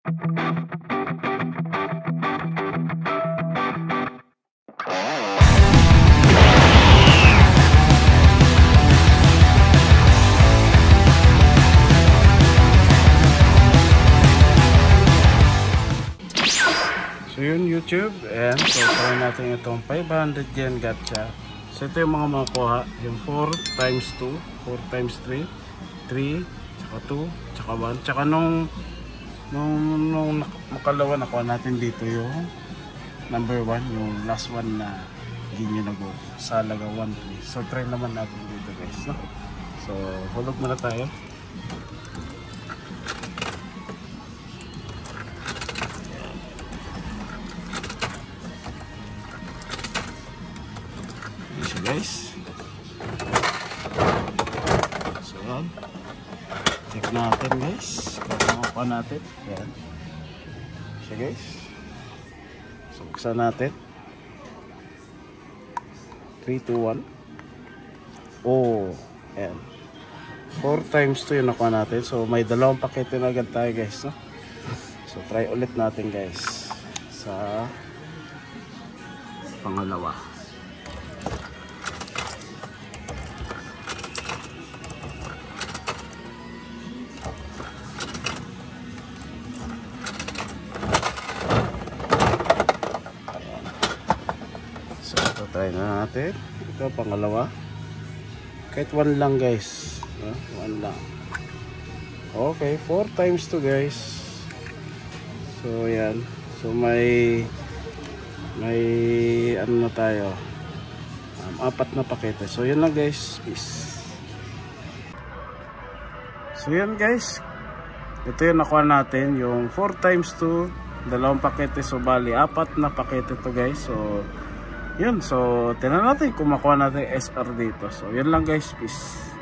So yun YouTube, and so try natin itong 500 yen gacha. So ito yung mga makuha, yung 4 times 2, 4 times 3, 3, tsaka 2, tsaka 1, tsaka nung makalawa nakuha natin dito yung number 1, yung last one na ginyo na go sa halaga 1, 3. So try naman natin dito guys, no? So hulog muna tayo. Guys, so yan, check natin guys kung makuha natin. Yan siya guys, so buksan natin. 3, 2, 1. Oh, yan, 4 times 2 yung nakuha natin. So may dalawang pakete na agad tayo guys, no? So try ulit natin guys sa pangalawa. Try na natin ito pangalawa, kahit 1 lang guys, 1 lang. Okay, 4 times 2 guys. So yan, so may ano na tayo, 4 na pakete. So yun lang guys, peace. So yan guys, ito yung nakuha natin, yung 4 times 2, dalawang pakete. So bali 4 na pakete to guys. So yun, so tingnan natin kung makuha natin SR dito. So yun lang guys, peace.